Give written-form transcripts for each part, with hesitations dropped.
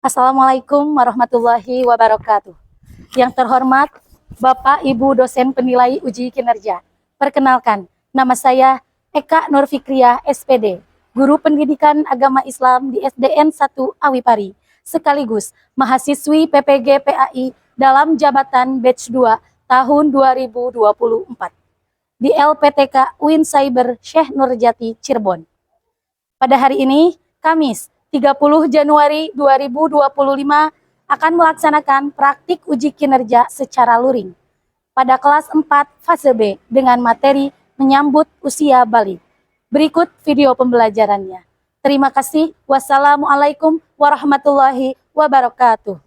Assalamualaikum warahmatullahi wabarakatuh. Yang terhormat Bapak Ibu dosen penilai uji kinerja. Perkenalkan, nama saya Eka Nur Fikriah SPD, Guru Pendidikan Agama Islam di SDN 1 Awipari, sekaligus mahasiswi PPG PAI dalam jabatan batch 2 tahun 2024 di LPTK UIN Cyber Syekh Nurjati Cirebon. Pada hari ini, Kamis 30 Januari 2025 akan melaksanakan praktik uji kinerja secara luring pada kelas 4 fase B dengan materi menyambut usia balik. Berikut video pembelajarannya. Terima kasih. Wassalamualaikum warahmatullahi wabarakatuh.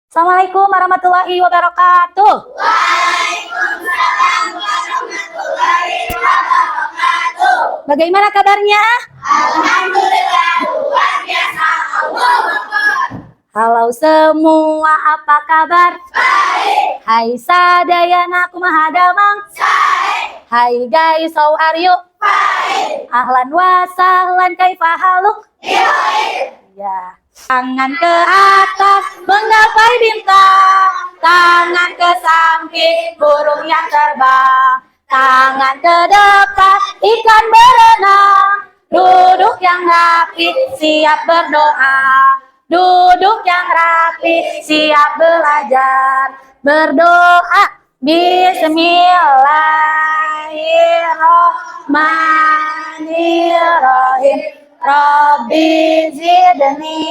Assalamualaikum warahmatullahi wabarakatuh. Waalaikumsalam warahmatullahi wabarakatuh. Bagaimana kabarnya? Alhamdulillah, luar biasa. Allahu Akbar. Halo semua, apa kabar? Baik. Hai sadayana kumaha damang? Baik. Hai guys, how are you? Baik. Ahlan wa sahlan, kaifa haluk? Baik. Ya. Tangan ke atas menggapai bintang, tangan ke samping burung yang terbang, tangan ke depan ikan berenang, duduk yang rapi siap berdoa, duduk yang rapi siap belajar, berdoa Bismillahirrahmanirrahim. Rabbi zidni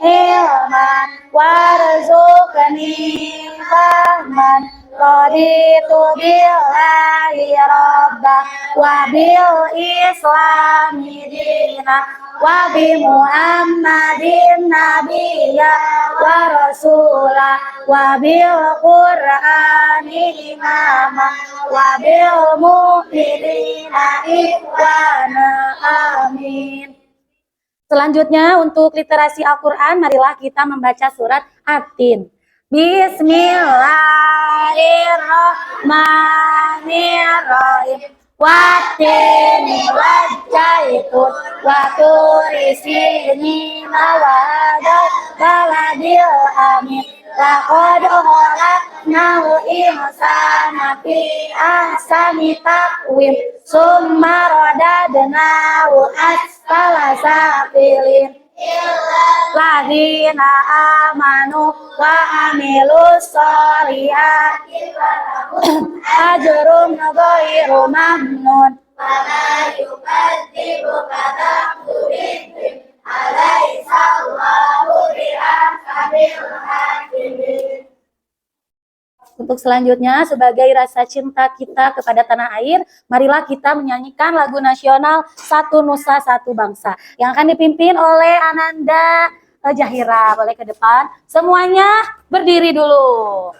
ilman warzuqni fahman, raditu billahi rabba wa bil islami dina wa bi muhammadin nabiyya wa rasula wa bil qur'ani imama wa bil mu'minina ikhwana, amin. Selanjutnya untuk literasi Al-Quran, marilah kita membaca surat At-Tin. Bismillahirrahmanirrahim. Wattini wajjaitun waturi sinina wadal baladil amin. Laqad khalaqnahu insana fi ahsani taqwim summa radadnahu asfala safilin. Ladina amanu wa amilus solihati ajrum ghairu mamnun. Fama yukadzibuka ba'du bidzikr, alaysa Allahu bi'ahkamil hakimin. Untuk selanjutnya, sebagai rasa cinta kita kepada tanah air, marilah kita menyanyikan lagu nasional Satu Nusa Satu Bangsa yang akan dipimpin oleh Ananda Jahira. Boleh ke depan. Semuanya berdiri dulu.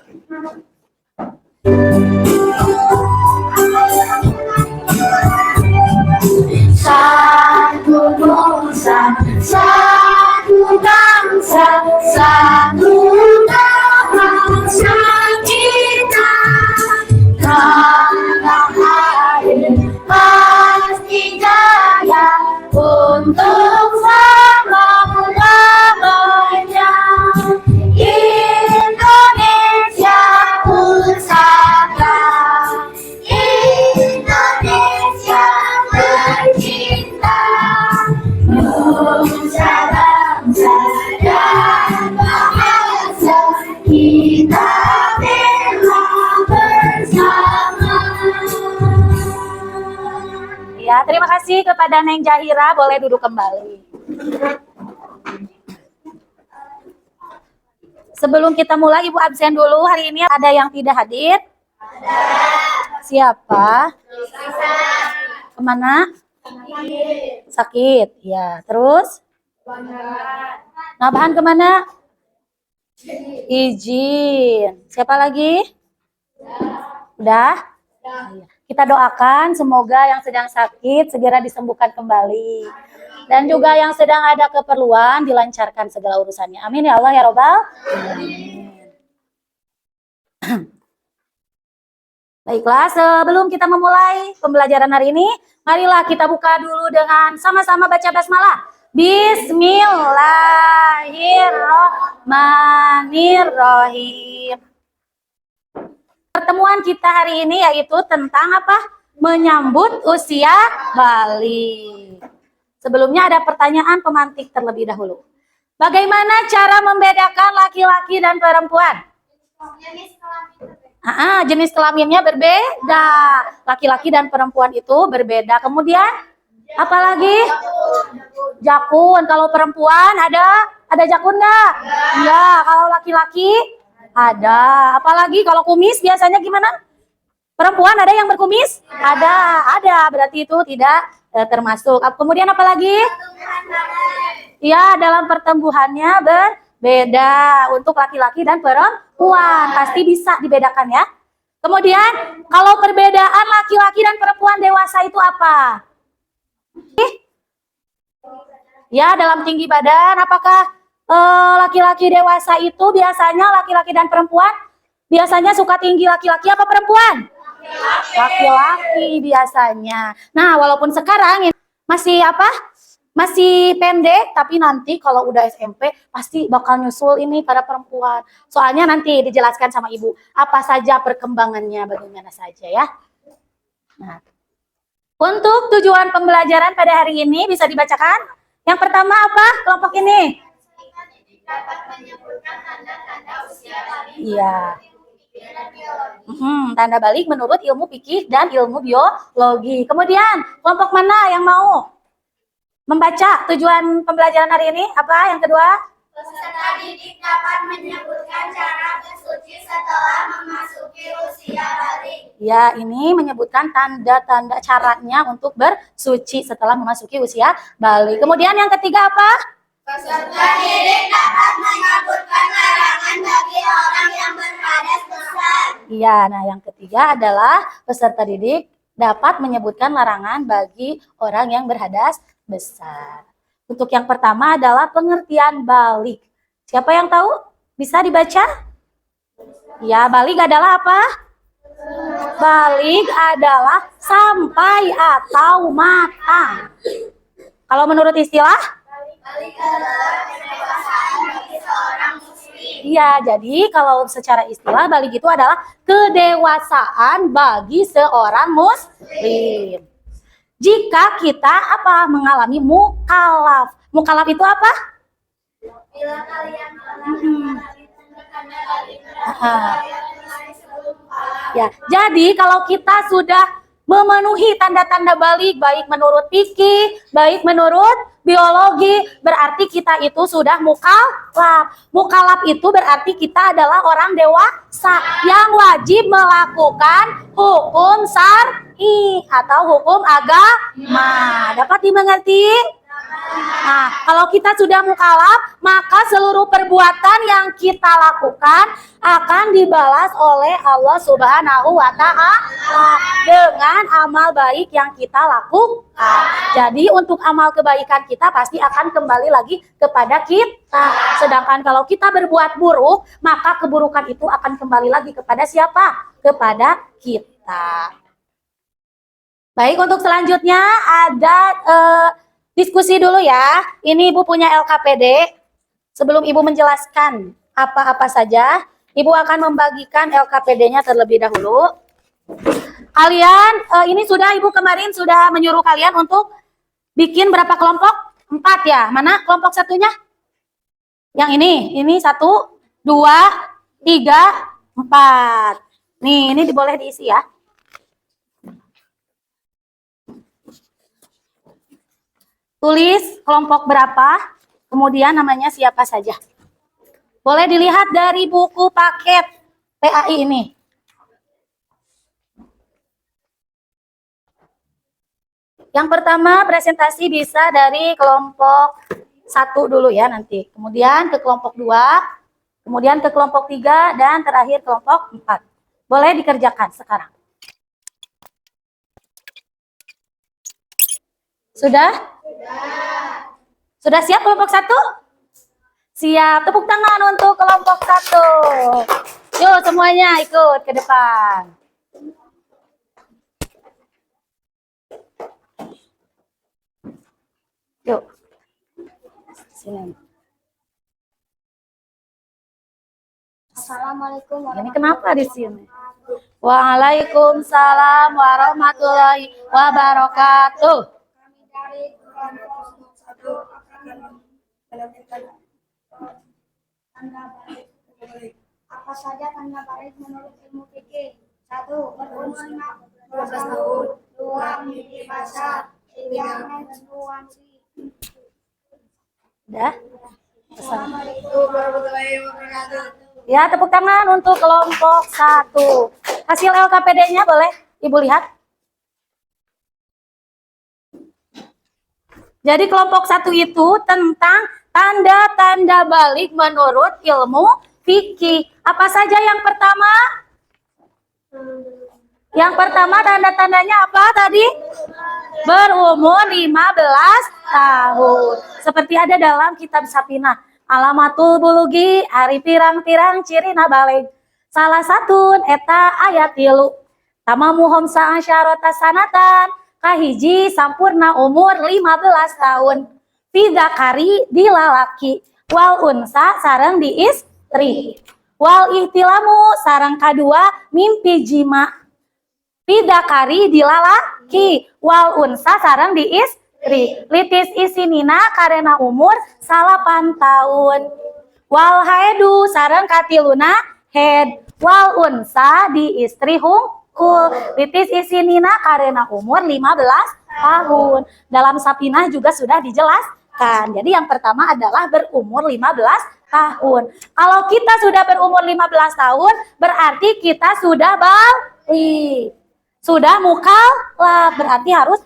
Satu nusa, satu bangsa, satu bangsa kita. Tanah air pasti jaya untuk selama-lamanya. Indonesia pusaka, Indonesia tercinta, nusa bangsa dan bahasa kita bela bersama. Ya, terima kasih kepada Neng Jahira. Boleh duduk kembali. Sebelum kita mulai, Ibu absen dulu. Hari ini ada yang tidak hadir? Ada. Siapa? Kemana? Sakit. Ya, terus? Nabahan kemana? Izin. Siapa lagi? Udah? Iya. Kita doakan semoga yang sedang sakit segera disembuhkan kembali. Dan juga yang sedang ada keperluan dilancarkan segala urusannya. Amin ya Allah ya Robbal. Amin. Baiklah, sebelum kita memulai pembelajaran hari ini, marilah kita buka dulu dengan sama-sama baca basmalah. Bismillahirrahmanirrahim. Bismillahirrahmanirrahim. Pertemuan kita hari ini yaitu tentang apa? Menyambut usia balik. Sebelumnya ada pertanyaan pemantik terlebih dahulu. Bagaimana cara membedakan laki-laki dan perempuan? Jenis kelaminnya berbeda. Laki-laki dan perempuan itu berbeda. Kemudian apalagi? Jakun. Kalau perempuan ada jakun nggak? Iya. Kalau laki-laki ada. Apalagi kalau kumis biasanya gimana? Perempuan ada yang berkumis? Ada. Berarti itu tidak termasuk. Kemudian apalagi? Ya, dalam pertumbuhannya berbeda untuk laki-laki dan perempuan. Pasti bisa dibedakan ya. Kemudian kalau perbedaan laki-laki dan perempuan dewasa itu apa? Ya, dalam tinggi badan. Apakah laki-laki dewasa itu biasanya laki-laki dan perempuan biasanya suka tinggi laki-laki apa perempuan? Laki-laki biasanya. Nah, walaupun sekarang masih apa? Masih pendek, tapi nanti kalau udah SMP pasti bakal nyusul ini pada perempuan. Soalnya nanti dijelaskan sama ibu apa saja perkembangannya, bagaimana saja ya. Nah, untuk tujuan pembelajaran pada hari ini bisa dibacakan. Yang pertama apa? Kelompok ini. Iya. Tanda balik menurut ilmu fikih dan ilmu biologi. Kemudian kelompok mana yang mau membaca tujuan pembelajaran hari ini? Apa yang kedua? Peserta didik dapat menyebutkan cara bersuci setelah memasuki usia balik. Ya, ini menyebutkan tanda-tanda caranya untuk bersuci setelah memasuki usia balik. Kemudian yang ketiga apa? Peserta didik dapat menyebutkan larangan bagi orang yang berhadas besar. Iya, nah yang ketiga adalah peserta didik dapat menyebutkan larangan bagi orang yang berhadas besar. Untuk yang pertama adalah pengertian balik. Siapa yang tahu? Bisa dibaca? Ya, balik adalah apa? Balik adalah sampai atau matang. Kalau menurut istilah? Balik adalah kedewasaan bagi seorang muslim. Iya, jadi kalau secara istilah balik itu adalah kedewasaan bagi seorang muslim. Jika kita apa? Mengalami mukalaf. Mukalaf itu apa? Bila kalian mengalami tanda-tanda balik sebelum mukalaf. Ya, jadi kalau kita sudah memenuhi tanda-tanda balik, baik menurut fikih, baik menurut biologi, berarti kita itu sudah mukalaf. Mukalaf itu berarti kita adalah orang dewasa yang wajib melakukan hukum syar'i atau hukum agama. Dapat dimengerti? Nah, kalau kita sudah mukalaf, maka seluruh perbuatan yang kita lakukan akan dibalas oleh Allah Subhanahu wa Ta'ala dengan amal baik yang kita lakukan. Jadi untuk amal kebaikan kita pasti akan kembali lagi kepada kita. Sedangkan kalau kita berbuat buruk, maka keburukan itu akan kembali lagi kepada siapa? Kepada kita. Baik, untuk selanjutnya ada diskusi dulu ya. Ini Ibu punya LKPD. Sebelum Ibu menjelaskan apa-apa saja, Ibu akan membagikan LKPD-nya terlebih dahulu. Kalian, ini sudah Ibu kemarin sudah menyuruh kalian untuk bikin berapa kelompok? 4 ya. Mana kelompok satunya? Yang ini 1, 2, 3, 4. Nih, ini boleh diisi ya. Tulis kelompok berapa, kemudian namanya siapa saja. Boleh dilihat dari buku paket PAI ini. Yang pertama presentasi bisa dari kelompok 1 dulu ya nanti. Kemudian ke kelompok 2, kemudian ke kelompok 3, dan terakhir kelompok 4. Boleh dikerjakan sekarang. Sudah? Sudah siap kelompok 1? Siap. Tepuk tangan untuk kelompok 1. Yuk semuanya ikut ke depan. Yuk. Sini. Assalamualaikum Ini kenapa di sini? Waalaikumsalam warahmatullahi wabarakatuh. Kami dari kelompok 1 akan menemukan tanda balik. Apa saja tanda balik menurut ilmu fikih? 1. Berumur 15 tahun. 2. Mimpi basah. 3. Menstruasi. Udah? Assalamualaikum warahmatullahi wabarakatuh. Ya, tepuk tangan untuk kelompok 1. Hasil LKPD-nya boleh Ibu lihat? Jadi kelompok 1 itu tentang tanda-tanda balik menurut ilmu fikih. Apa saja yang pertama? Yang pertama tanda-tandanya apa tadi? Berumur 15 tahun. Seperti ada dalam kitab Sapinah. Alamatul bulugi, hari pirang-pirang cirina balik. Salah satu eta ayat tilu. Tamamuhum sa'asyarota sanatan. Kahiji sampurna umur 15 tahun. Fidakari di lalaki. Wal unsa sareng di istri. Wal ihtilamu sareng kadua mimpi jima. Fidakari di lalaki. Wal unsa sareng di istri. Litis isinina karena umur 8 tahun. Wal haedu sareng katiluna head. Wal unsa di istri hungkul. Litis isinina karena umur 15 tahun. Dalam Sapinah juga sudah dijelaskan. Jadi yang pertama adalah berumur 15 tahun. Kalau kita sudah berumur 15 tahun, berarti kita sudah balik. Sudah mukallaf, berarti harus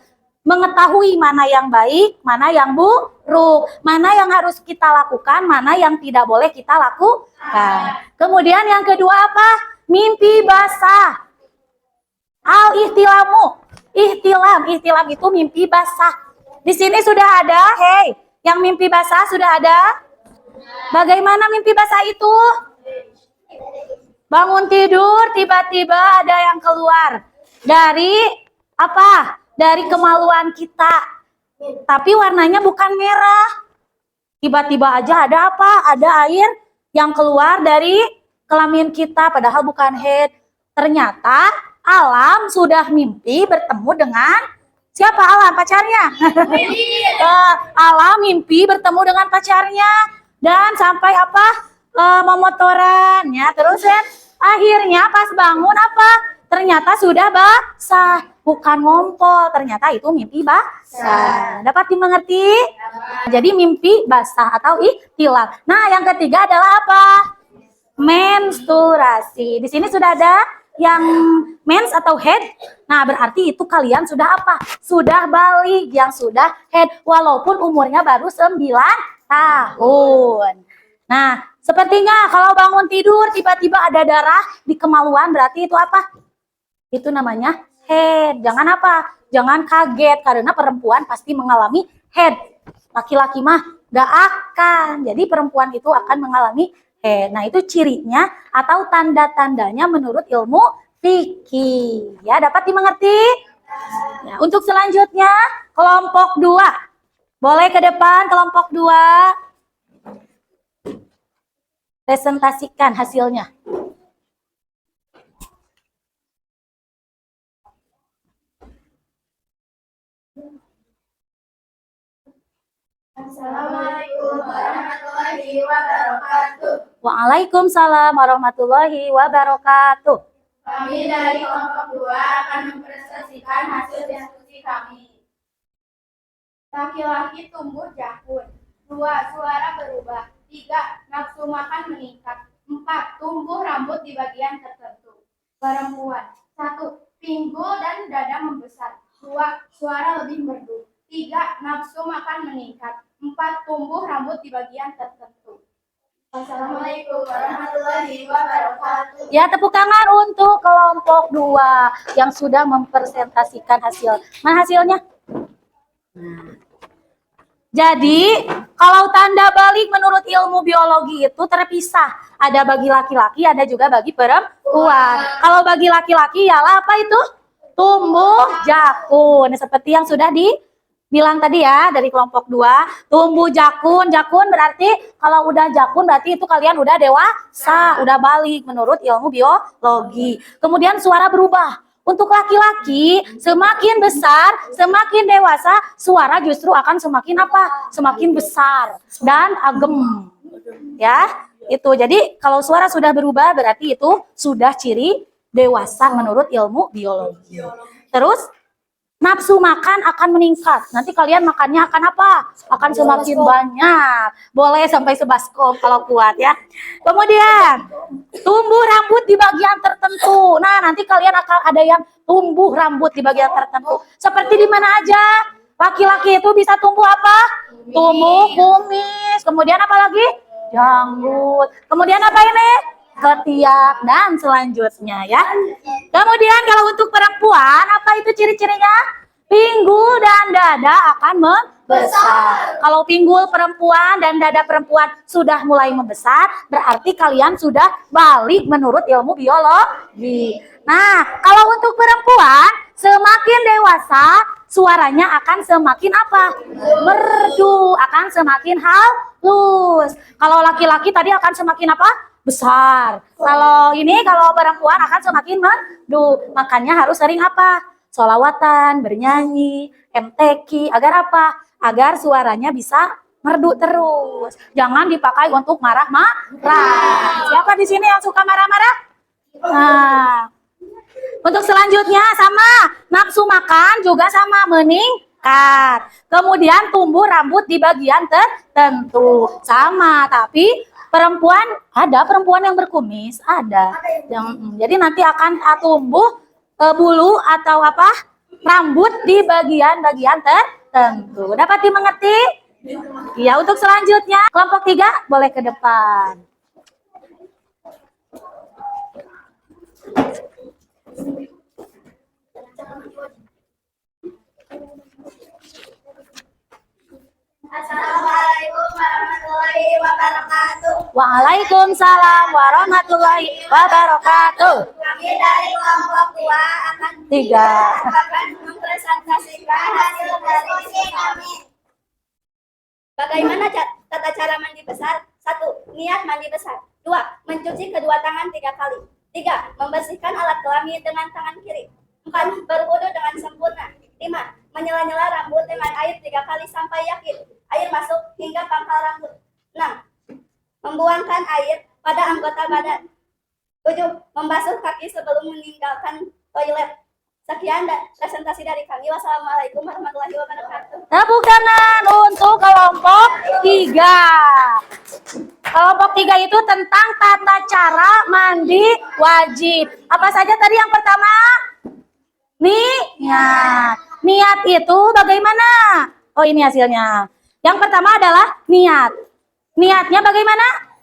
mengetahui mana yang baik, mana yang buruk, mana yang harus kita lakukan, mana yang tidak boleh kita lakukan. Kemudian yang kedua apa? Mimpi basah. Al-ihtilamu. Ihtilam itu mimpi basah. Di sini sudah ada, hey, yang mimpi basah sudah ada? Bagaimana mimpi basah itu? Bangun tidur, tiba-tiba ada yang keluar. Dari apa? Dari kemaluan kita. Tapi warnanya bukan merah. Tiba-tiba aja ada apa? Ada air yang keluar dari kelamin kita. Padahal bukan head. Ternyata Alam sudah mimpi bertemu dengan siapa? Alam, pacarnya. Alam mimpi bertemu dengan pacarnya. Dan sampai apa? Memotorannya. Terus kan akhirnya pas bangun apa? Ternyata sudah basah, bukan ngompol. Ternyata itu mimpi basah. Dapat dimengerti? Jadi mimpi basah atau ihtilam. Nah, yang ketiga adalah apa? Menstruasi. Di sini sudah ada yang mens atau head. Nah, berarti itu kalian sudah apa? Sudah balik, yang sudah head. Walaupun umurnya baru 9 tahun. Nah, sepertinya kalau bangun tidur tiba-tiba ada darah di kemaluan, berarti itu apa? Itu namanya head. Jangan apa? Jangan kaget karena perempuan pasti mengalami head. Laki-laki mah gak akan. Jadi perempuan itu akan mengalami head. Nah, itu cirinya atau tanda-tandanya menurut ilmu fikih. Ya, dapat dimengerti? Ya, untuk selanjutnya kelompok 2. Boleh ke depan kelompok 2. Presentasikan hasilnya. Assalamualaikum warahmatullahi wabarakatuh. Waalaikumsalam warahmatullahi wabarakatuh. Kami dari kelompok 2 akan mempresentasikan hasil diskusi kami. Laki-laki tumbuh jakun. 2. Suara berubah. 3. Nafsu makan meningkat. 4. Tumbuh rambut di bagian tertentu. Perempuan. 1. Pinggul dan dada membesar. 2. Suara lebih merdu. 3. Nafsu makan meningkat. 4. Tumbuh rambut di bagian tertentu. Assalamualaikum warahmatullahi wabarakatuh. Ya, tepuk tangan untuk kelompok 2 yang sudah mempresentasikan hasil. Mana hasilnya? Nah. Jadi, kalau tanda balik menurut ilmu biologi itu terpisah. Ada bagi laki-laki, ada juga bagi perempuan. Kalau bagi laki-laki ialah apa itu? Tumbuh jakun. Seperti yang sudah bilang tadi ya dari kelompok 2, tumbuh jakun. Jakun berarti kalau udah jakun berarti itu kalian udah dewasa, udah balik menurut ilmu biologi. Kemudian suara berubah. Untuk laki-laki, semakin besar, semakin dewasa, suara justru akan semakin apa? Semakin besar dan agem. Ya, itu. Jadi kalau suara sudah berubah berarti itu sudah ciri dewasa menurut ilmu biologi. Terus nafsu makan akan meningkat. Nanti kalian makannya akan apa? Akan semakin banyak. Boleh sampai sebaskom kalau kuat ya. Kemudian tumbuh rambut di bagian tertentu. Nah, nanti kalian akan ada yang tumbuh rambut di bagian tertentu. Seperti di mana aja? Laki-laki itu bisa tumbuh apa? Tumbuh kumis. Kemudian apa lagi? Janggut. Kemudian apa ini? Ketiak dan selanjutnya ya. Kemudian kalau untuk perempuan apa itu ciri-cirinya? Pinggul dan dada akan membesar. Kalau pinggul perempuan dan dada perempuan sudah mulai membesar, berarti kalian sudah balik menurut ilmu biologi. Nah, kalau untuk perempuan semakin dewasa, suaranya akan semakin apa? Merdu, akan semakin halus. Kalau laki-laki tadi akan semakin apa? Besar. Kalau perempuan akan semakin merdu. Makanya harus sering apa? Sholawatan, bernyanyi, MTQ. Agar apa? Agar suaranya bisa merdu terus. Jangan dipakai untuk marah-marah. Siapa di sini yang suka marah-marah? Nah, untuk selanjutnya sama. Nafsu makan juga sama meningkat. Kemudian tumbuh rambut di bagian tertentu. Sama, tapi perempuan ada perempuan yang berkumis, ada. Jadi nanti akan tumbuh bulu atau apa? Rambut di bagian-bagian tertentu. Dapat dimengerti? Ya, untuk selanjutnya kelompok 3 boleh ke depan. Assalamualaikum warahmatullahi wabarakatuh. Waalaikumsalam warahmatullahi wabarakatuh. Kami dari kelompok 2 akan 3. mempresentasikan hasil diskusi kami. Bagaimana tata cara mandi besar? 1. Niat mandi besar. 2. Mencuci kedua tangan 3 kali. 3. Membersihkan alat kelamin dengan tangan kiri. 4. Berwudu dengan sempurna. 5. Menyela-nyela rambut dengan air 3 kali sampai yakin air masuk hingga pangkal rambut. 6. Membuangkan air pada anggota badan. 7. Membasuh kaki sebelum meninggalkan toilet. Sekian presentasi dari kami. Wassalamualaikum warahmatullahi wabarakatuh. Tepuk tangan untuk kelompok 3. Kelompok 3 itu tentang tata cara mandi wajib. Apa saja tadi yang pertama? Niat. Niat itu bagaimana? Oh, ini hasilnya. Yang pertama adalah niat. Niatnya bagaimana?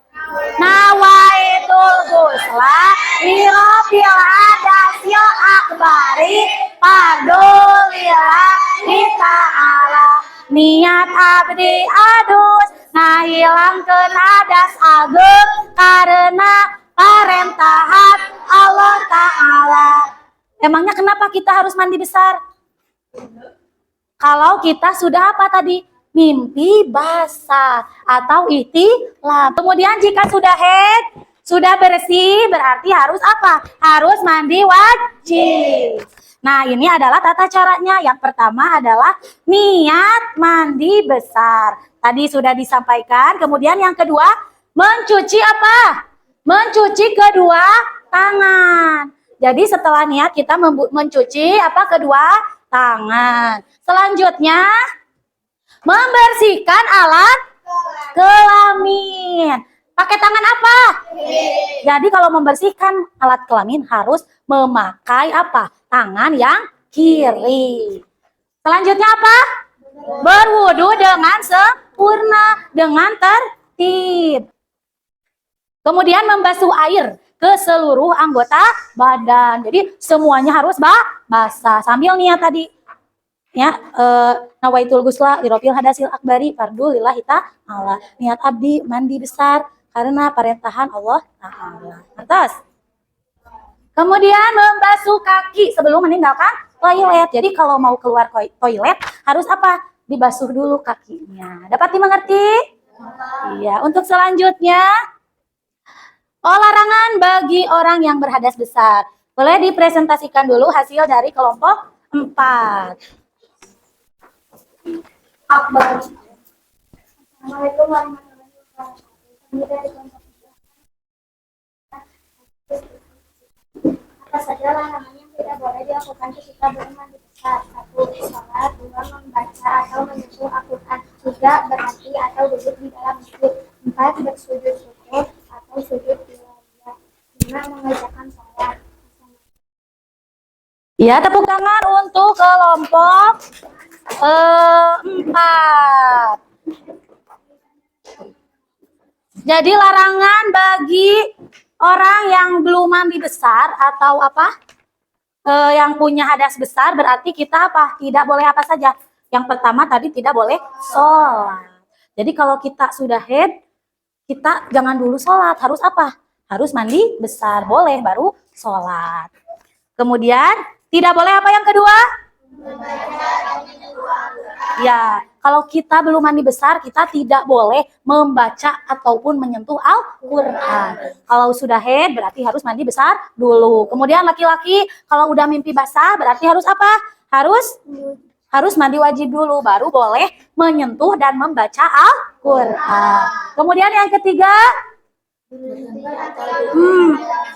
Nawaitul ghusla lirabbil hadasil akbari padulillahi ta'ala. Niat abdi adus ngahilangkeun hadas ageung karena parentahan Allah Ta'ala. Emangnya kenapa kita harus mandi besar? Kalau kita sudah apa tadi? Mimpi basah atau ihtilam. Kemudian jika sudah haid, sudah bersih, berarti harus apa? Harus mandi wajib. Nah, ini adalah tata caranya. Yang pertama adalah niat mandi besar. Tadi sudah disampaikan. Kemudian yang kedua, mencuci apa? Mencuci kedua tangan. Jadi setelah niat kita mencuci apa? Kedua tangan. Selanjutnya membersihkan alat kelamin. Pakai tangan apa? Jadi kalau membersihkan alat kelamin harus memakai apa? Tangan yang kiri. Selanjutnya apa? Berwudu dengan sempurna, dengan tertib. Kemudian membasuh air ke seluruh anggota badan. Jadi semuanya harus basah sambil niat tadi. Ya, nawaitul ghusla lirabbil hadasil akbari fardu lillahi ta'ala. Niat abdi mandi besar karena perintahan Allah Ta'ala. Atas. Kemudian membasuh kaki sebelum meninggalkan toilet. Jadi kalau mau keluar toilet harus apa? dibasuh dulu kakinya. Dapat dimengerti? Iya, untuk selanjutnya, larangan bagi orang yang berhadas besar. Boleh dipresentasikan dulu hasil dari kelompok 4. Akbar. Assalamualaikum warahmatullahi wabarakatuh. Kami dari kelompok apa saja larangan yang tidak boleh dilakukan ketika bermandi besar? 1. Sholat. 2. Membaca atau menyentuh Al-Quran. 3. Berhenti atau duduk di dalam masjid. 4. Bersujud syukur atau sujud tilawah. 5. Mengerjakan sholat. Ya, tepuk tangan untuk kelompok 4. Jadi larangan bagi orang yang belum mandi besar atau apa? Yang punya hadas besar berarti kita apa? Tidak boleh apa saja. Yang pertama tadi tidak boleh sholat. Jadi kalau kita sudah haid, kita jangan dulu sholat. Harus apa? Harus mandi besar. Boleh baru sholat. Kemudian tidak boleh apa yang kedua? Ya, kalau kita belum mandi besar, kita tidak boleh membaca ataupun menyentuh Al-Quran. Kalau sudah haid, berarti harus mandi besar dulu. Kemudian laki-laki, kalau udah mimpi basah, berarti harus apa? Harus mandi wajib dulu, baru boleh menyentuh dan membaca Al-Quran. Kemudian yang ketiga,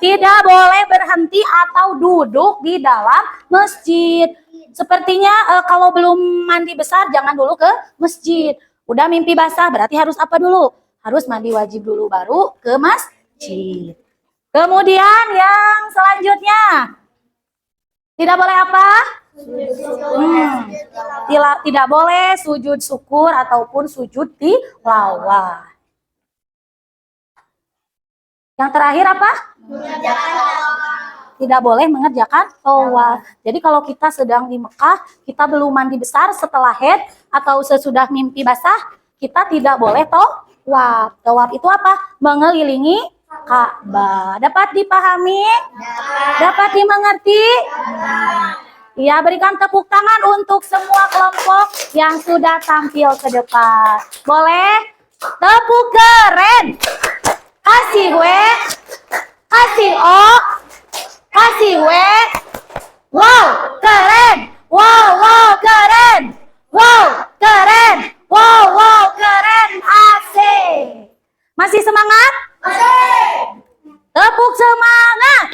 tidak boleh berhenti atau duduk di dalam masjid. Sepertinya kalau belum mandi besar jangan dulu ke masjid. Udah mimpi basah berarti harus apa dulu? Harus mandi wajib dulu baru ke masjid. Kemudian yang selanjutnya. Tidak boleh apa? Tidak boleh sujud syukur ataupun sujud tilawah. Yang terakhir apa? Tidak boleh mengerjakan tawaf. Jadi kalau kita sedang di Mekah, kita belum mandi besar setelah haid atau sesudah mimpi basah, kita tidak boleh tawaf. Tawaf itu apa? Mengelilingi Ka'bah. Dapat dipahami? Dapat dimengerti? Ya, berikan tepuk tangan untuk semua kelompok yang sudah tampil ke depan. Boleh? Tepuk keren. Kasih W, kasih O, kasih W. Wow, keren. Wow, wow, keren. Wow, keren. Wow, wow, keren. Asik. Masih semangat? Masih. Tepuk semangat.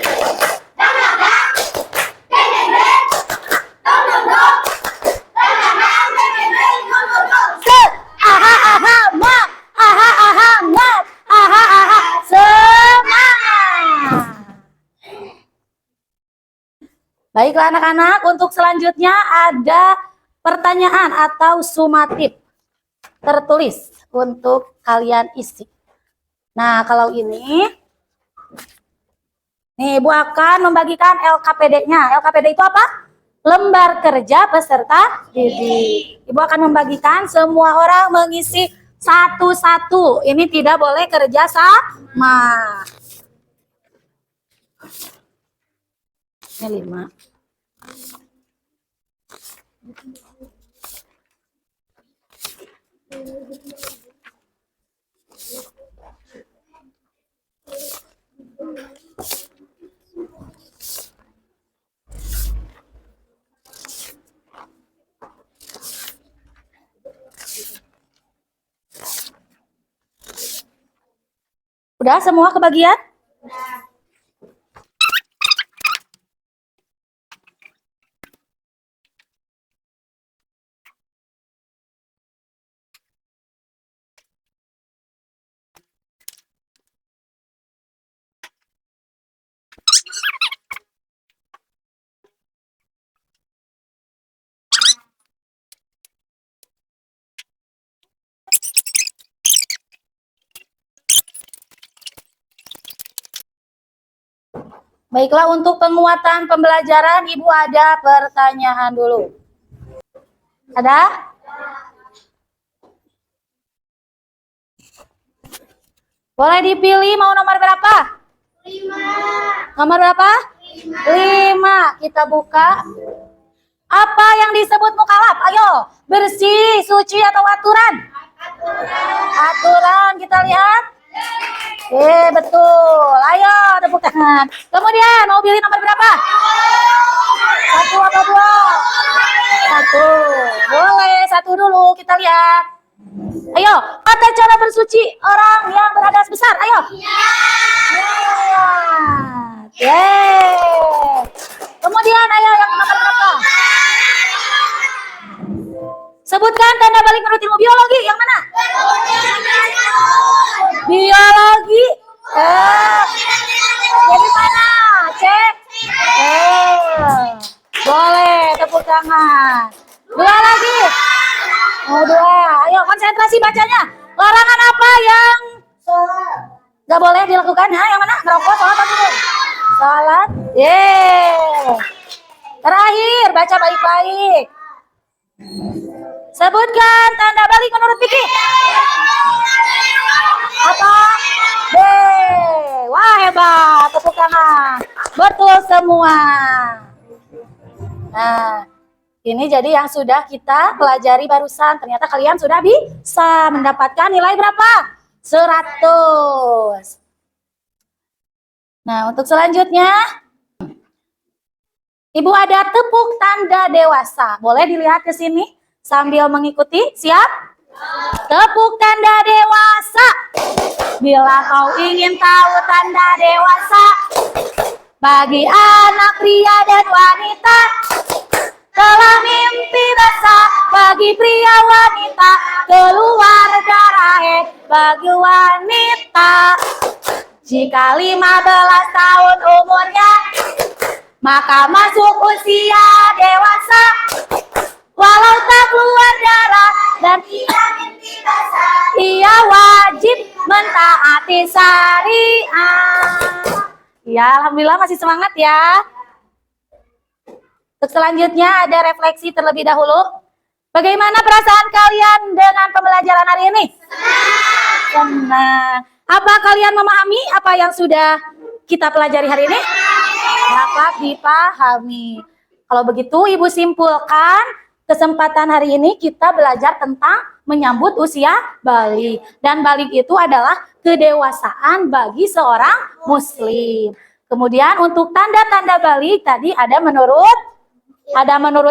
Baiklah anak-anak, untuk selanjutnya ada pertanyaan atau sumatif tertulis untuk kalian isi. Nah, kalau ini, nih Ibu akan membagikan LKPD-nya. LKPD itu apa? Lembar kerja peserta didik. Ibu akan membagikan, semua orang mengisi satu-satu. Ini tidak boleh kerja sama. Ini 5. Udah semua kebagian? Baiklah, untuk penguatan pembelajaran, Ibu ada pertanyaan dulu. Ada? Boleh dipilih mau nomor berapa? 5. Nomor berapa? 5. Kita buka Apa yang disebut mukallaf? Ayo, bersih, suci atau aturan? Aturan, kita lihat. Betul. Ayo, tepuk tangan. Kemudian, mau pilih nomor berapa? 1 atau 2? 1. Boleh, 1 dulu, kita lihat. Ayo, tata cara bersuci orang yang berhadas besar. Ayo. Yeay. Kemudian, ayo yang nomor berapa? Sebutkan tanda balik menurut ilmu biologi. Yang mana? Biologi. Jadi mana? Cek. Boleh, tepuk tangan. 2 lagi. Oh, 2. Ayo konsentrasi bacanya. Larangan apa yang nggak boleh dilakukan? Yang mana? Ngerokok, sholat atau tidur? Sholat. Terakhir, baca baik-baik. Sebutkan tanda balik menurut fikih. Apa? B. Wah, hebat. Tepuk tangan. Betul semua. Nah, ini jadi yang sudah kita pelajari barusan. Ternyata kalian sudah bisa mendapatkan nilai berapa? 100. Nah, untuk selanjutnya, Ibu ada tepuk tanda dewasa. Boleh dilihat ke sini sambil mengikuti. Siap? Tepuk tanda dewasa. Bila kau ingin tahu tanda dewasa, bagi anak pria dan wanita, telah mimpi besar bagi pria wanita, keluarga rahim bagi wanita. Jika 15 tahun umurnya, maka masuk usia dewasa. Walau tak keluar darah dan tidak mimpi besar, ia wajib mentaati syariat. Ya, alhamdulillah masih semangat ya. Untuk selanjutnya ada refleksi terlebih dahulu. Bagaimana perasaan kalian dengan pembelajaran hari ini? Senang. Apa kalian memahami apa yang sudah kita pelajari hari ini? Dapat dipahami. Kalau begitu, Ibu simpulkan kesempatan hari ini kita belajar tentang menyambut usia balik. Dan balik itu adalah kedewasaan bagi seorang muslim. Kemudian untuk tanda-tanda balik tadi ada menurut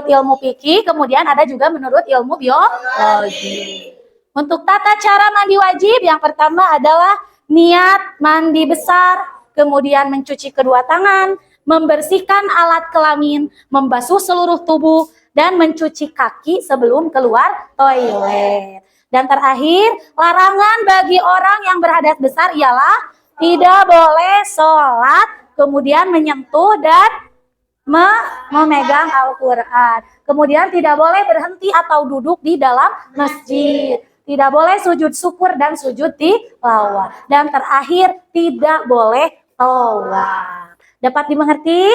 ilmu fikih, kemudian ada juga menurut ilmu biologi. Untuk tata cara mandi wajib, yang pertama adalah niat mandi besar, kemudian mencuci kedua tangan, membersihkan alat kelamin, membasuh seluruh tubuh, dan mencuci kaki sebelum keluar toilet. Dan terakhir, larangan bagi orang yang berhadas besar ialah tidak boleh sholat, kemudian menyentuh dan memegang Al-Quran. Kemudian tidak boleh berhenti atau duduk di dalam masjid. Tidak boleh sujud syukur dan sujud tilawah. Dan terakhir, tidak boleh tawaf. Dapat dimengerti?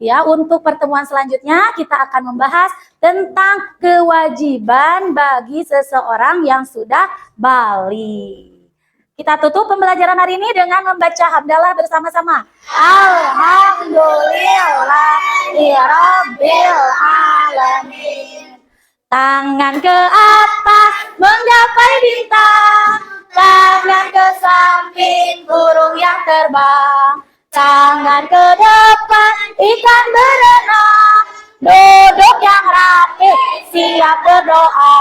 Ya, untuk pertemuan selanjutnya kita akan membahas tentang kewajiban bagi seseorang yang sudah balik. Kita tutup pembelajaran hari ini dengan membaca hamdalah bersama-sama. Alhamdulillahirabbil alamin. Tangan ke atas menggapai bintang, tangan ke samping burung yang terbang, tangan ke depan ikan berenang, duduk yang rapih siap berdoa,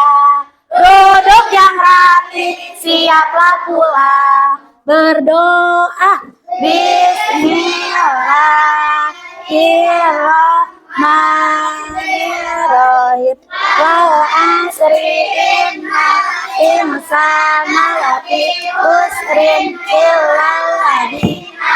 duduk yang rapih siaplah pulang berdoa. Bismillahirrahmanirrahim. Wal asri insana lafi usrin illal ladina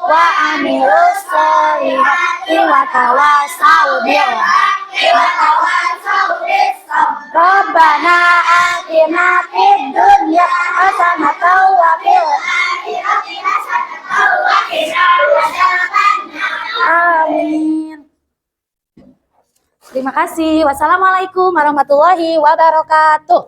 wa amilus solihati wa tawasau bil haqqi wa tawasau bis sabr. Rabbana atina fid dunya hasanatan wa fil akhirati hasanatan wa qina adzabannar. Amin. Terima kasih. Wassalamualaikum warahmatullahi wabarakatuh.